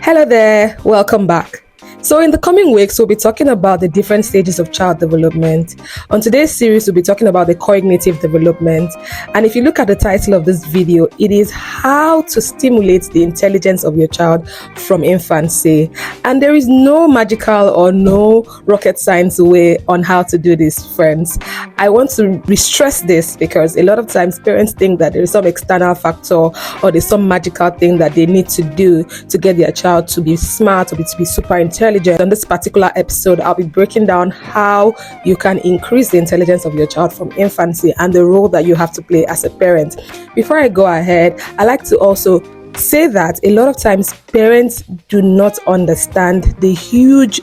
Hello there, welcome back. So in the coming weeks, we'll be talking about the different stages of child development. On today's series, we'll be talking about the cognitive development. And if you look at the title of this video, it is how to stimulate the intelligence of your child from infancy. And there is no magical or no rocket science way on how to do this, friends. I want to re-stress this because a lot of times parents think that there is some external factor or there's some magical thing that they need to do to get their child to be smart or to be super intelligent. On this particular episode, I'll be breaking down how you can increase the intelligence of your child from infancy and the role that you have to play as a parent. Before I go ahead, I like to also say that a lot of times parents do not understand the huge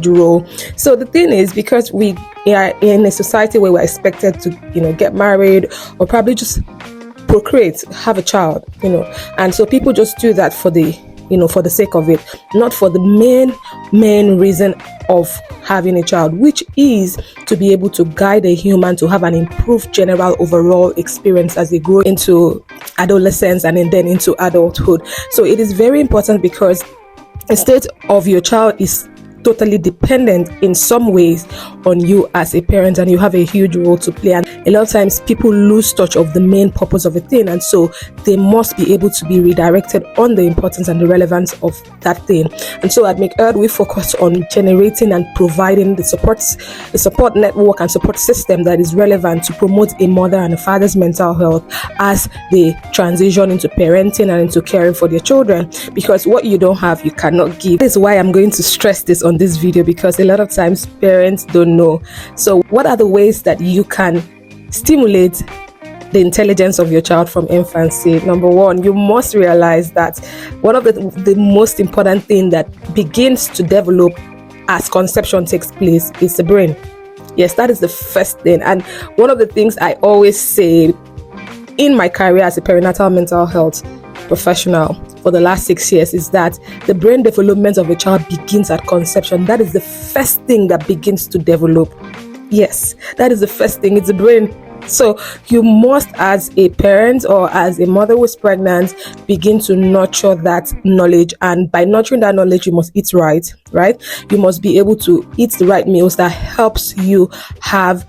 role. So the thing is, because we are in a society where we're expected to, get married or probably just procreate, have a child, and so people just do that for the sake of it, not for the main reason of having a child, which is to be able to guide a human to have an improved general overall experience as they grow into adolescence and then into adulthood. So it is very important because the state of your child is totally dependent in some ways on you as a parent, and you have a huge role to play. And a lot of times people lose touch of the main purpose of a thing, and so they must be able to be redirected on the importance and the relevance of that thing. And so at McEard, we focus on generating and providing the support network and support system that is relevant to promote a mother and a father's mental health as they transition into parenting and into caring for their children, because what you don't have, you cannot give. This is why I'm going to stress this on this video, because a lot of times parents don't know. So what are the ways that you can stimulate the intelligence of your child from infancy? Number one, you must realize that one of the most important thing that begins to develop as conception takes place is the brain. Yes, that is the first thing. And one of the things I always say in my career as a perinatal mental health professional for the last 6 years is that the brain development of a child begins at conception. That is the first thing that begins to develop. Yes, that is the first thing. It's the brain. So you must, as a parent or as a mother who's pregnant, begin to nurture that knowledge. And by nurturing that knowledge, you must eat right? You must be able to eat the right meals that helps you have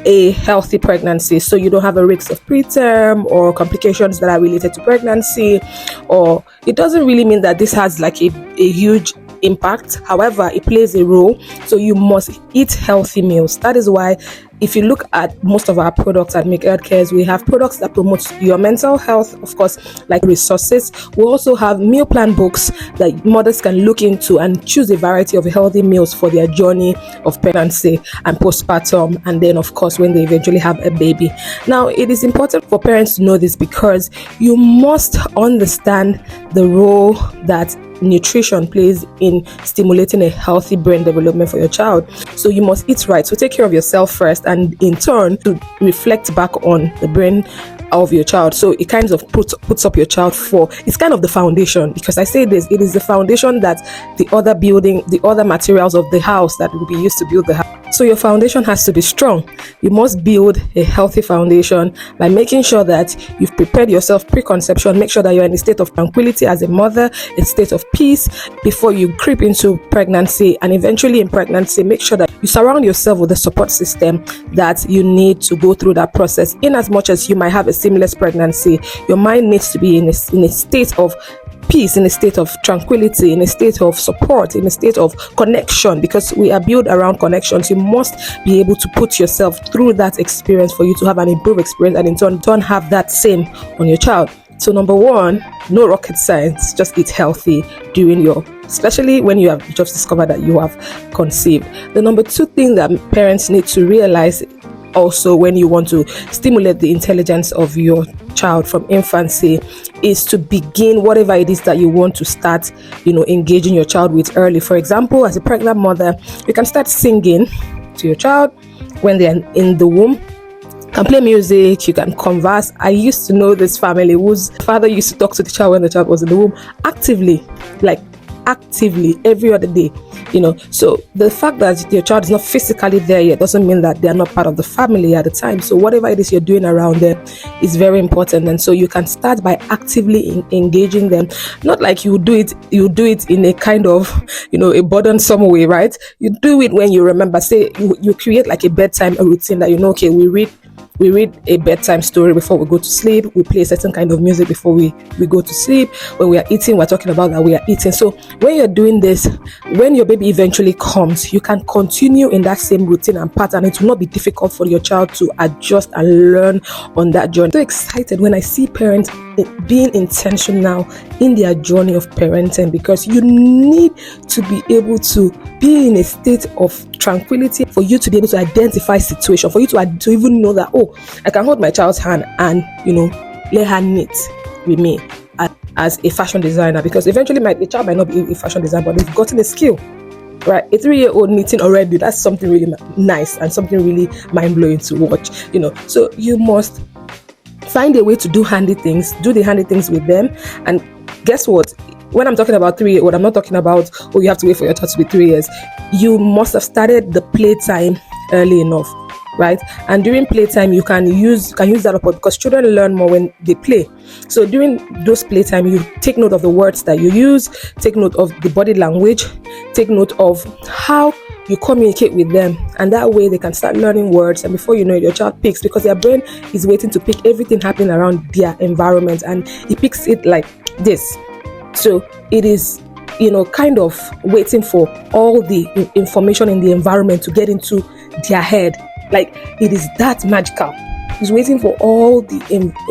a healthy pregnancy, so you don't have a risk of preterm or complications that are related to pregnancy. Or it doesn't really mean that this has like a huge impact. However, it plays a role. So you must eat healthy meals. That is why if you look at most of our products at McEard Cares, we have products that promote your mental health, of course, like resources. We also have meal plan books that mothers can look into and choose a variety of healthy meals for their journey of pregnancy and postpartum, and then of course when they eventually have a baby. Now, it is important for parents to know this because you must understand the role that nutrition plays in stimulating a healthy brain development for your child. So you must eat right. So take care of yourself first, and in turn to reflect back on the brain of your child. So it kind of puts up your child for, it's kind of the foundation, because I say this, it is the foundation that the other materials of the house that will be used to build the house. So your foundation has to be strong. You must build a healthy foundation by making sure that you've prepared yourself pre-conception. Make sure that you're in a state of tranquility as a mother, a state of peace before you creep into pregnancy. And eventually in pregnancy, make sure that you surround yourself with the support system that you need to go through that process. In as much as you might have a seamless pregnancy, your mind needs to be in a state of peace, in a state of tranquility, in a state of support, in a state of connection, because we are built around connections. You must be able to put yourself through that experience for you to have an improved experience, and in turn have that same on your child. So number one, no rocket science, just eat healthy during especially when you have just discovered that you have conceived. The number two thing that parents need to realize also when you want to stimulate the intelligence of your child from infancy is to begin whatever it is that you want to start, engaging your child with early. For example, as a pregnant mother, you can start singing to your child when they're in the womb. You can play music, you can converse. I used to know this family whose father used to talk to the child when the child was in the womb actively, like actively every other day, so the fact that your child is not physically there yet doesn't mean that they are not part of the family at the time. So whatever it is you're doing around them is very important, and so you can start by actively engaging them. Not like you do it in a kind of a burdensome way, right? You do it when you remember. Say you create like a bedtime routine that okay, we read a bedtime story before we go to sleep. We play a certain kind of music before we go to sleep. When we are eating, we're talking about that we are eating. So when you're doing this, when your baby eventually comes, you can continue in that same routine and pattern. It will not be difficult for your child to adjust and learn on that journey. I'm so excited when I see parents being intentional in their journey of parenting, because you need to be able to be in a state of tranquility for you to be able to identify situation, for you to even know that, oh, I can hold my child's hand and let her knit with me as a fashion designer, because eventually the child might not be a fashion designer, but they've gotten a skill, right? A 3-year-old knitting already, that's something really nice and something really mind-blowing to watch. So you must find a way to do the handy things with them. And guess what? When I'm talking about 3-year-old, I'm not talking about, oh, you have to wait for your child to be 3 years. You must have started the playtime early enough, right? And during playtime, you can use that up, because children learn more when they play. So during those playtime, you take note of the words that you use, take note of the body language, take note of how you communicate with them, and that way they can start learning words. And before you know it, your child picks, because their brain is waiting to pick everything happening around their environment, and it picks it like this. So it is kind of waiting for all the information in the environment to get into their head. Like, it is that magical. It's waiting for all the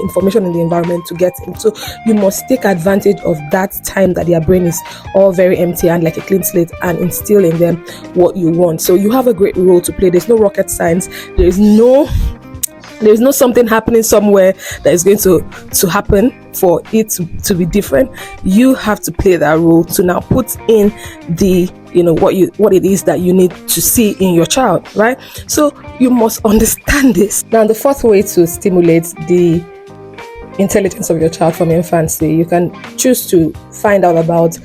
information in the environment to get in. So you must take advantage of that time that their brain is all very empty and like a clean slate, and instill in them what you want. So you have a great role to play. There's no rocket science. There's no something happening somewhere that is going to happen for it to be different. You have to play that role to now put in the what it is that you need to see in your child, right? So you must understand this. Now, the fourth way to stimulate the intelligence of your child from infancy, you can choose to find out about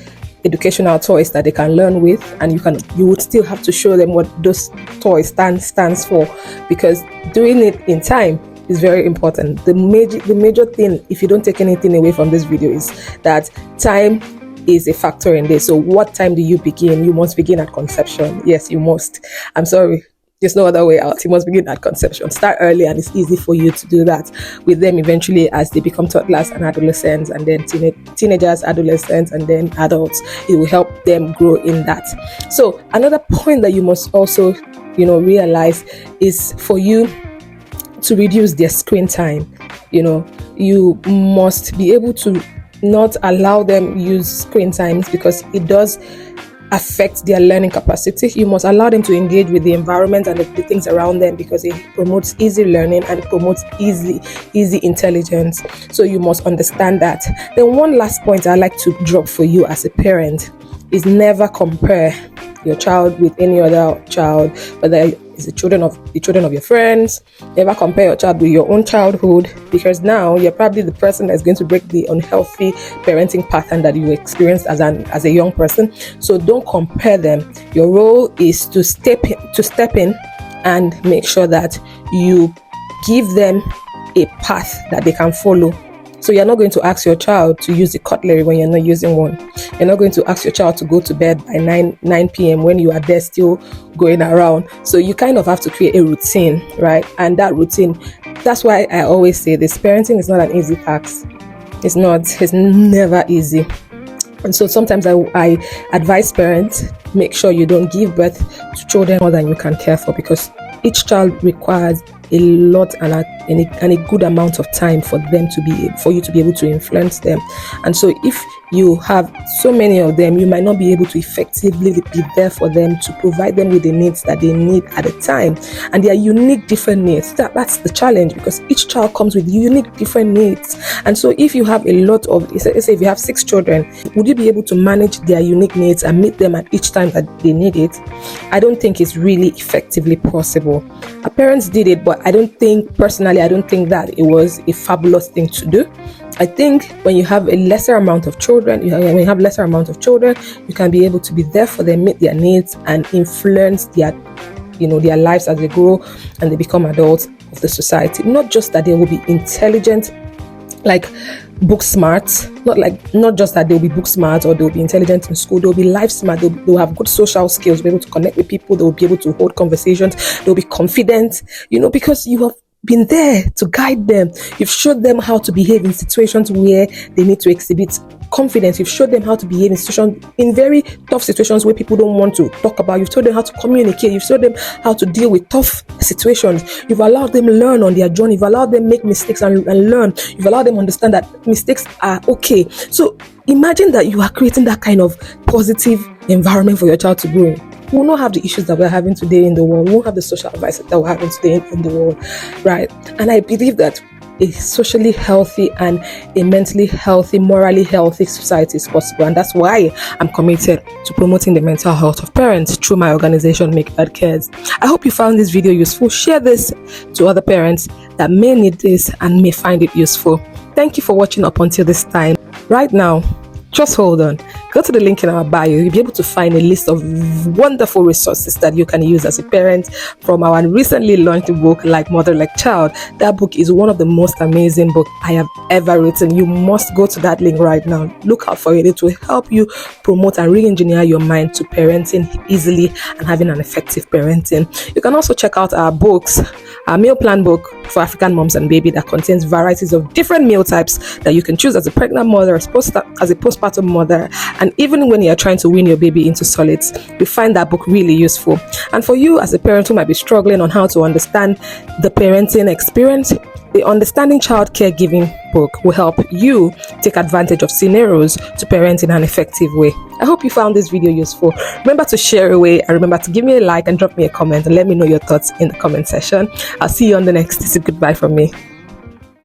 educational toys that they can learn with, and you would still have to show them what those toys stands for, because doing it in time is very important. The major thing, if you don't take anything away from this video, is that time is a factor in this. So what time do you begin? You must begin at conception. Yes, you must. I'm sorry, there's no other way out. You must begin at conception. Start early, and it's easy for you to do that with them eventually as they become toddlers and adolescents, and then teenagers, adolescents, and then adults. It will help them grow in that. So another point that you must also realize is for you to reduce their screen time. You must be able to not allow them use screen times, because it does affect their learning capacity. You must allow them to engage with the environment and the things around them, because it promotes easy learning and it promotes easy intelligence. So you must understand that. Then one last point I like to drop for you as a parent is never compare your child with any other child, whether it's the children of your friends. Never compare your child with your own childhood, because now you're probably the person that's going to break the unhealthy parenting pattern that you experienced as a young person. So don't compare them. Your role is to step in and make sure that you give them a path that they can follow. So you're not going to ask your child to use the cutlery when you're not using one. You're not going to ask your child to go to bed by 9 p.m. when you are there still going around. So you kind of have to create a routine, right? And that routine, that's why I always say this: parenting is not an easy task. It's never easy. And so sometimes I advise parents, make sure you don't give birth to children more than you can care for, because each child requires a lot and a good amount of time for you to be able to influence them. And so if you have so many of them, you might not be able to effectively be there for them to provide them with the needs that they need at a time. And they are unique, different needs. That's the challenge, because each child comes with unique, different needs. And so if you have a lot of, let's say if you have 6 children, would you be able to manage their unique needs and meet them at each time that they need it? I don't think it's really effectively possible. Our parents did it, but I don't think that it was a fabulous thing to do. I think when you have a lesser amount of children, when you have lesser amount of children, you can be able to be there for them, meet their needs, and influence their lives as they grow and they become adults of the society. Not just that they will be intelligent, like book smart, not just that they'll be book smart or they'll be intelligent in school, they'll be life smart, they'll have good social skills, be able to connect with people, they'll be able to hold conversations, they'll be confident, because you have been there to guide them. You've showed them how to behave in situations where they need to exhibit confidence. You've showed them how to behave in very tough situations where people don't want to talk about. You've told them how to communicate. You've showed them how to deal with tough situations. You've allowed them learn on their journey. You've allowed them make mistakes and learn. You've allowed them understand that mistakes are okay. So imagine that you are creating that kind of positive environment for your child to grow in. We will not have the issues that we're having today in the world. We won't have the social advices that we're having today in the world, right? And I believe that a socially healthy and a mentally healthy, morally healthy society is possible. And that's why I'm committed to promoting the mental health of parents through my organization, Make Dad Cares. I hope you found this video useful. Share this to other parents that may need this and may find it useful. Thank you for watching up until this time. Right now, just hold on. Go to the link in our bio. You'll be able to find a list of wonderful resources that you can use as a parent from our recently launched book, Like Mother, Like Child. That book is one of the most amazing books I have ever written. You must go to that link right now. Look out for it. It will help you promote and re-engineer your mind to parenting easily and having an effective parenting. You can also check out our books, our meal plan book for African moms and baby that contains varieties of different meal types that you can choose as a pregnant mother, as a postpartum mother, and even when you're trying to wean your baby into solids. We find that book really useful. And for you as a parent who might be struggling on how to understand the parenting experience, the Understanding Child Caregiving book will help you take advantage of scenarios to parent in an effective way. I hope you found this video useful. Remember to share away and remember to give me a like and drop me a comment and let me know your thoughts in the comment section. I'll see you on the next. This is goodbye from me.